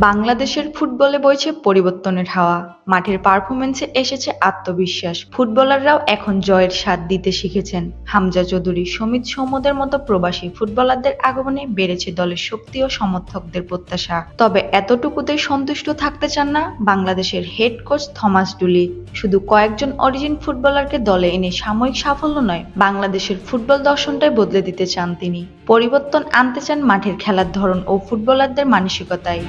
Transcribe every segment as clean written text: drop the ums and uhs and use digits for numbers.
বাংলাদেশের ফুটবলে বইছে পরিবর্তনের হাওয়া। মাঠের পারফরম্যান্সে এসেছে আত্মবিশ্বাস। ফুটবলাররাও এখন জয়ের স্বাদ দিতে শিখেছেন। হামজা চৌধুরী, সমিত সৌম্যদের মতো প্রবাসী ফুটবলারদের আগমনে বেড়েছে দলের শক্তি ও সমর্থকদের প্রত্যাশা। তবে এতটুকুতেই সন্তুষ্ট থাকতে চান না বাংলাদেশের হেড কোচ থমাস ডুলি। শুধু কয়েকজন অরিজিন ফুটবলারকে দলে এনে সাময়িক সাফল্য নয়, বাংলাদেশের ফুটবল দর্শনটাই বদলে দিতে চান তিনি। পরিবর্তন আনতে চান মাঠের খেলার ধরন ও ফুটবলারদের মানসিকতায়।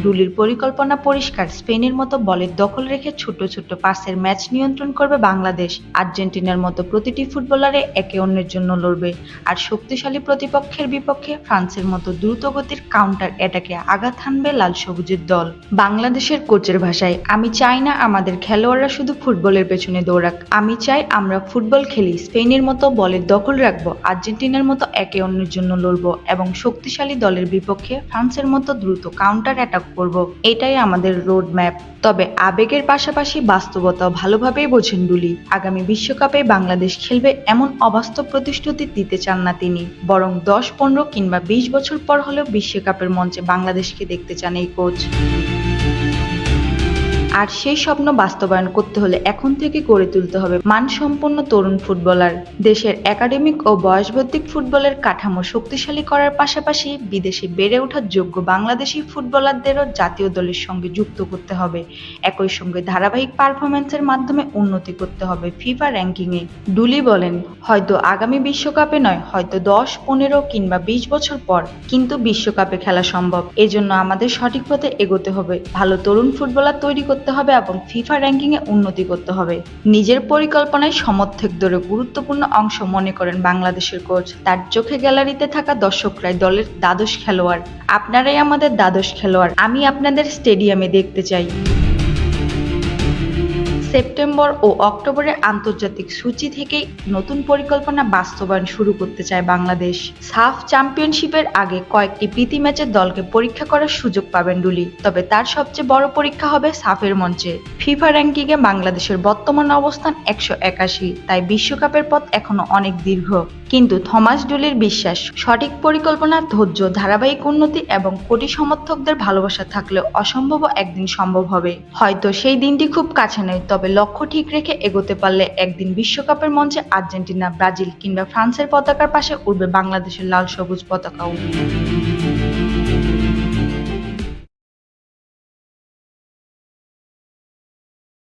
ডুলির পরিকল্পনা পরিষ্কার। স্পেনের মতো বলের দখল রেখে ছোট ছোট পাসের ম্যাচ নিয়ন্ত্রণ করবে বাংলাদেশ। আর্জেন্টিনার মতো প্রতিটি ফুটবলারে একে অন্যের জন্য লড়বে। আর শক্তিশালী প্রতিপক্ষের বিপক্ষে ফ্রান্সের মতো দ্রুতগতির কাউন্টার অ্যাটাকে আঘাত হানবে লাল সবুজের দল। বাংলাদেশের কোচের ভাষায়, আমি চাই না আমাদের খেলোয়াড়রা শুধু ফুটবলের পেছনে দৌড়াক, আমি চাই আমরা ফুটবল খেলি, স্পেনের মতো বলের দখল রাখবো, আর্জেন্টিনার মতো একে অন্যের জন্য লড়বো এবং শক্তিশালী দলের বিপক্ষে ফ্রান্সের মতো দ্রুত কাউন্টার অ্যাটাক করব। এটাই আমাদের রোড ম্যাপ। তবে আবেগের পাশাপাশি বাস্তবতাও ভালোভাবেই বোঝেন ডুলি। আগামী বিশ্বকাপে বাংলাদেশ খেলবে এমন অবাস্তব প্রতিশ্রুতি দিতে চান না তিনি, বরং 10, 15 কিংবা 20 বছর পর হলেও বিশ্বকাপের মঞ্চে বাংলাদেশকে দেখতে চান এই কোচ। আর সেই স্বপ্ন বাস্তবায়ন করতে হলে এখন থেকে গড়ে তুলতে হবে মানসম্পন্ন তরুণ ফুটবলার। দেশের একাডেমিক ও বয়সভিত্তিক ফুটবলের কাঠামো শক্তিশালী করার পাশাপাশি বিদেশে বেড়ে ওঠার যোগ্য বাংলাদেশি ফুটবলারদেরও জাতীয় দলের সঙ্গে যুক্ত করতে হবে। একই সঙ্গে ধারাবাহিক পারফরম্যান্সের মাধ্যমে উন্নতি করতে হবে ফিফা র্যাঙ্কিংয়ে। ডুলি বলেন, হয়তো আগামী বিশ্বকাপে নয়, হয়তো 10, 15 কিংবা 20 বছর পর, কিন্তু বিশ্বকাপে খেলা সম্ভব। এজন্য আমাদের সঠিক পথে এগোতে হবে, ভালো তরুণ ফুটবলার তৈরি করতে হবে এবং ফিফা র্যাঙ্কিংয়ে উন্নতি করতে হবে। নিজের পরিকল্পনায় সমর্থকদেরও গুরুত্বপূর্ণ অংশ মনে করেন বাংলাদেশের কোচ। তার চোখে গ্যালারিতে থাকা দর্শকরাই দলের দ্বাদশ খেলোয়াড়। আপনারাই আমাদের দ্বাদশ খেলোয়াড়, আমি আপনাদের স্টেডিয়ামে দেখতে চাই। সেপ্টেম্বর ও অক্টোবরের আন্তর্জাতিক সূচি থেকেই নতুন পরিকল্পনা বাস্তবায়ন শুরু করতে চায় বাংলাদেশ। সাফ চ্যাম্পিয়নশিপের আগে কয়েকটি প্রীতি ম্যাচের দলকে পরীক্ষা করার সুযোগ পাবেন ডুলি। তবে তার সবচেয়ে বড় পরীক্ষা হবে সাফের মঞ্চে। ফিফা র্যাঙ্কিংয়ে বাংলাদেশের বর্তমান অবস্থান 181, তাই বিশ্বকাপের পথ এখনো অনেক দীর্ঘ। কিন্তু থমাস ডুলির বিশ্বাস, সঠিক পরিকল্পনা, ধৈর্য, ধারাবাহিক উন্নতি এবং কোটি সমর্থকদের ভালোবাসা থাকলেও অসম্ভবও একদিন সম্ভব হবে। হয়তো সেই দিনটি খুব কাছে নয়, তবে লক্ষ্য ঠিক রেখে এগোতে পারলে একদিন বিশ্বকাপের মঞ্চে আর্জেন্টিনা, ব্রাজিল কিংবা ফ্রান্সের পতাকার পাশে উঠবে বাংলাদেশের লাল সবুজ পতাকাও।